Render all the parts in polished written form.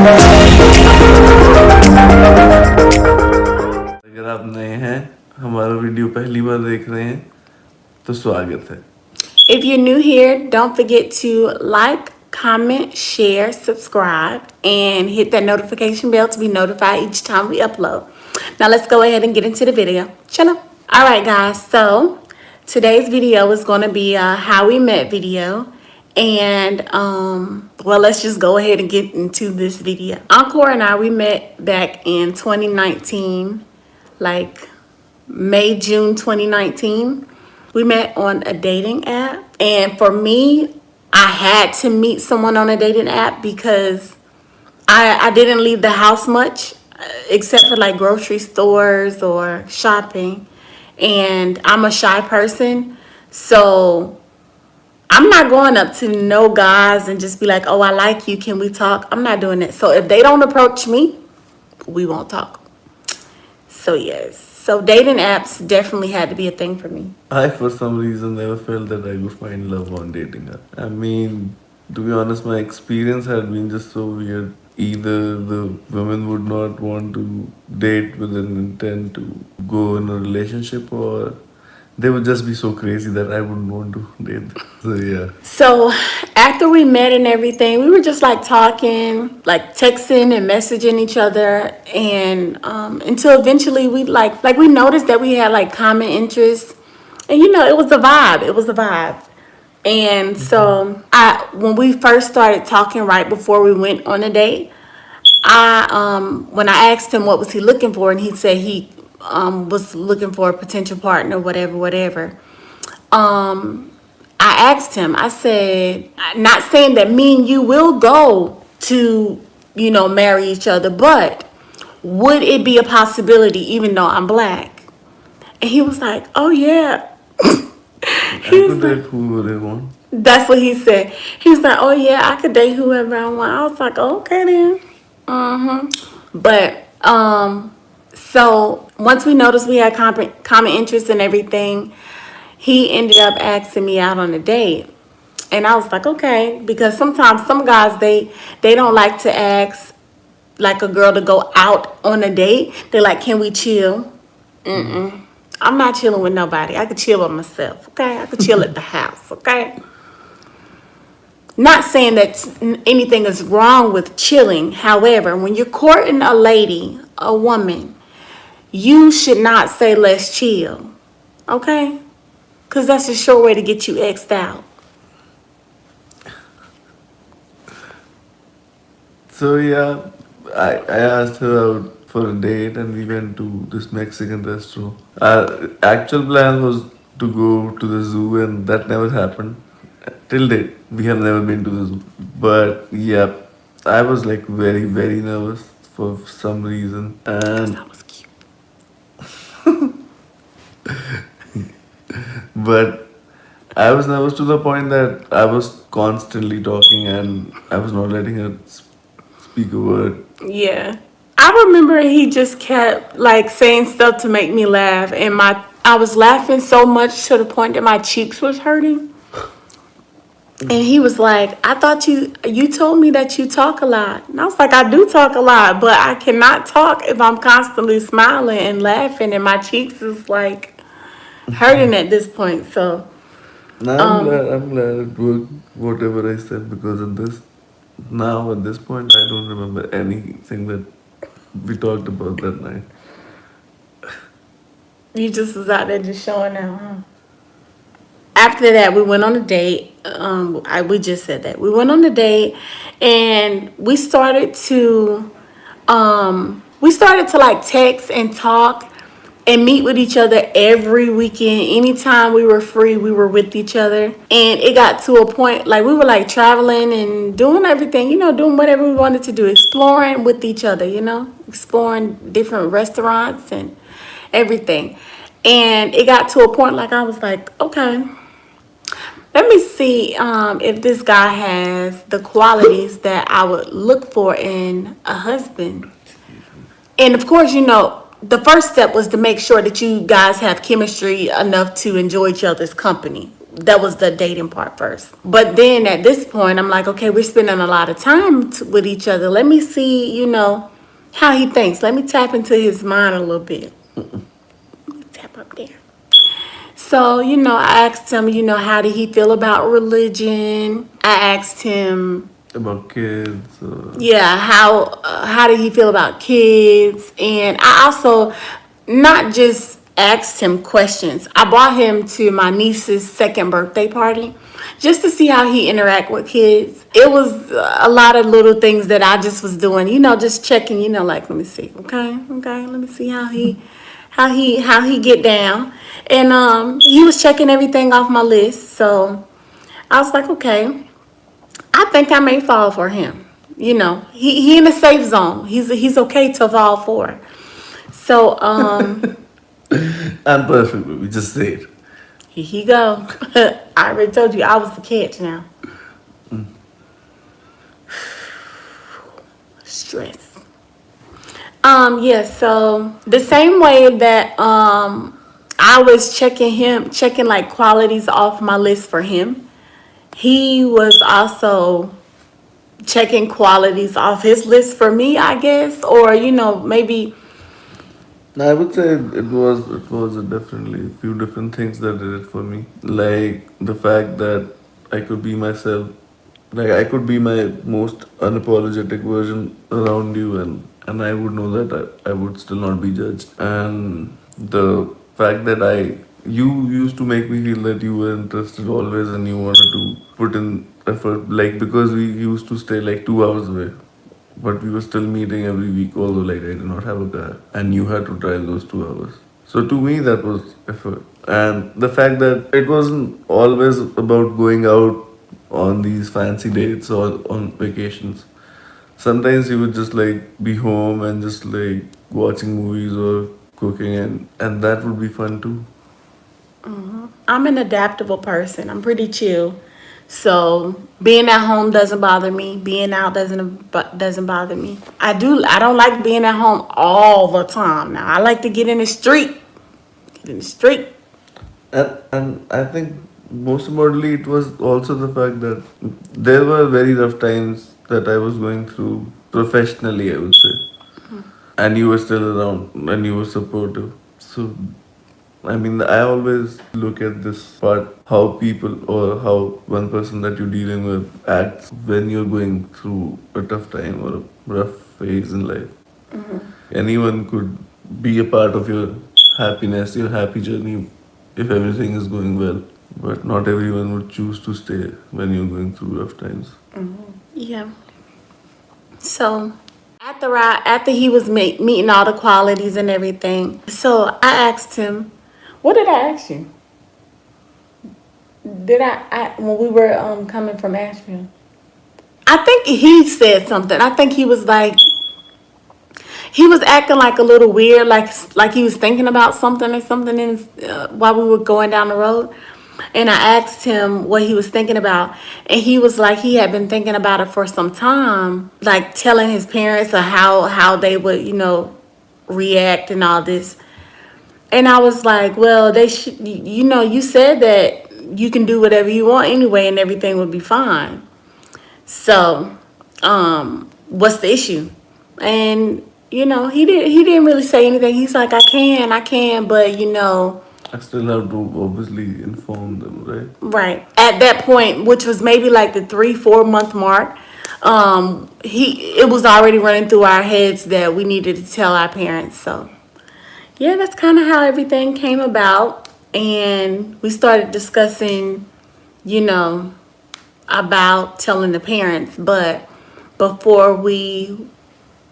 अगर आप नए हैं, हमारा वीडियो पहली बार देख रहे हैं तो स्वागत है. If you're new here, don't forget to like, comment, share, subscribe, and hit that notification bell to be notified each time we upload. Now let's go ahead and get into the video. Channel. All right, guys. So today's video is going to be a how we met video. And well, let's just go ahead and get into this video. Encore and I, we met back in 2019, like May, June 2019. We met on a dating app. And for me, I had to meet someone on a dating app because I didn't leave the house much, except for like grocery stores or shopping. And I'm a shy person. So I'm not going up to no guys and just be like, oh, I like you. Can we talk? I'm not doing that. So if they don't approach me, we won't talk. So yes. So dating apps definitely had to be a thing for me. I, for some reason, never felt that I would find love on dating app. I mean, to be honest, my experience had been just so weird. Either the women would not want to date with an intent to go in a relationship, or they would just be so crazy that I wouldn't want to date them. So yeah. So after we met and everything, we were just like talking, like texting and messaging each other, and until eventually we like we noticed that we had like common interests, and you know it was a vibe. It was a vibe. And so when we first started talking right before we went on a date, when I asked him what was he looking for, and he said he was looking for a potential partner, whatever. I asked him, I said, not saying that me and you will go to, marry each other, but would it be a possibility even though I'm black? And he was like, oh yeah. I could date whoever I want. That's what he said. He was like, oh yeah, I could date whoever I want. I was like, okay then. But so once we noticed we had common interests and everything, he ended up asking me out on a date. And I was like, okay, because sometimes some guys they don't like to ask like a girl to go out on a date. They're like, can we chill? I'm not chilling with nobody. I could chill by myself, okay? I could chill at the house, okay? Not saying that anything is wrong with chilling. However, when you're courting a lady, a woman, you should not say let's chill, okay? Because that's a sure way to get you X'd out. So yeah, I asked her out for a date and we went to this Mexican restaurant. Our actual plan was to go to the zoo, and that never happened. Till date, we have never been to the zoo. But yeah, I was like very, very nervous for some reason. And That was cute. but I was nervous to the point that I was constantly talking and I was not letting her speak a word. Yeah. I remember he just kept like saying stuff to make me laugh, and I was laughing so much to the point that my cheeks was hurting. And he was like, I thought you told me that you talk a lot. And I was like, I do talk a lot, but I cannot talk if I'm constantly smiling and laughing and my cheeks is like hurting at this point. So Now I'm glad it worked, whatever I said, because at this point, I don't remember anything that we talked about that night. you just was out there just showing out, huh? After that, we went on a date. We just said that we went on a date, and we started to like text and talk and meet with each other every weekend. Anytime we were free, we were with each other. And it got to a point like we were like traveling and doing everything, doing whatever we wanted to do, exploring with each other, exploring different restaurants and everything. And it got to a point like I was like, okay, let me see if this guy has the qualities that I would look for in a husband. And of course, the first step was to make sure that you guys have chemistry enough to enjoy each other's company. that was the dating part first. But then at this point, I'm like, okay, we're spending a lot of time with each other. Let me see, how he thinks. Let me tap into his mind a little bit. Tap up there. So, I asked him, how did he feel about religion? I asked him, About kids. yeah, how did he feel about kids? And I also not just asked him questions. I brought him to my niece's second birthday party just to see how he interact with kids. It was a lot of little things that I just was doing, just checking, like let me see, okay, let me see how he get down. And he was checking everything off my list. So I was like, okay, I think I may fall for him. He in a safe zone. He's okay to fall for. So I'm perfect, baby. Just say it. here he go. I already told you I was the catch now. Stress. Yeah, so the same way that I was checking like qualities off my list for him, he was also checking qualities off his list for me, I guess, or maybe. I would say it was definitely a few different things that did it for me. Like the fact that I could be myself. Like I could be my most unapologetic version around you, and I would know that I would still not be judged. And the fact that you used to make me feel that you were interested always and you wanted to put in effort, like because we used to stay like 2 hours away, but we were still meeting every week, although like I did not have a car and you had to drive those 2 hours. So to me that was effort. And the fact that it wasn't always about going out on these fancy dates or on vacations. Sometimes you would just like be home and just like watching movies or cooking, and that would be fun too. I'm an adaptable person. I'm pretty chill. So being at home doesn't bother me. Being out doesn't bother me. I don't like being at home all the time. Now I like to get in the street. Get in the street. And I think most importantly, it was also the fact that there were very rough times that I was going through professionally, I would say, and you were still around and you were supportive. So, I mean, I always look at this part how people or how one person that you're dealing with acts when you're going through a tough time or a rough phase in life. Anyone could be a part of your happiness, your happy journey if everything is going well. But not everyone would choose to stay when you're going through rough times. Yeah. So after he was meeting all the qualities and everything, so I asked him, "What did I ask you? Did I when we were coming from Asheville?" I think he said something. I think he was acting like a little weird, like he was thinking about something or something while we were going down the road. And I asked him what he was thinking about, and he was like he had been thinking about it for some time, like telling his parents or how they would react and all this. And I was like, well, they should, you said that you can do whatever you want anyway, and everything would be fine. So, what's the issue? And he didn't really say anything. He's like, I can, but I still have to obviously inform them, right? right at that point, which was maybe like the 3-4 month mark. It was already running through our heads that we needed to tell our parents. So, yeah, that's kind of how everything came about, and we started discussing, you know, about telling the parents, but before we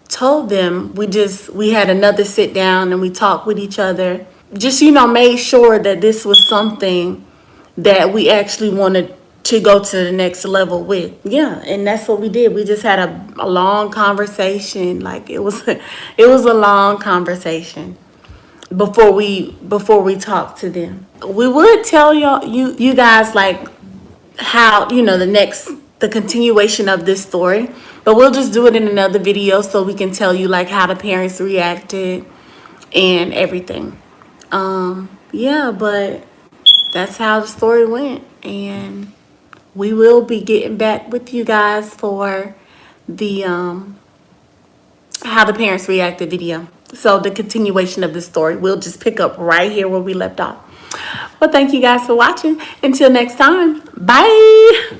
told them, we had another sit down and we talked with each other. Just made sure that this was something that we actually wanted to go to the next level with. Yeah, and that's what we did. We just had a long conversation. Like it was a long conversation before we talked to them. We would tell you guys like how the continuation of this story, but we'll just do it in another video so we can tell you like how the parents reacted and everything. Yeah, but that's how the story went. and we will be getting back with you guys for the how the parents reacted video. So the continuation of the story, we'll just pick up right here where we left off. Well, thank you guys for watching. Until next time, bye.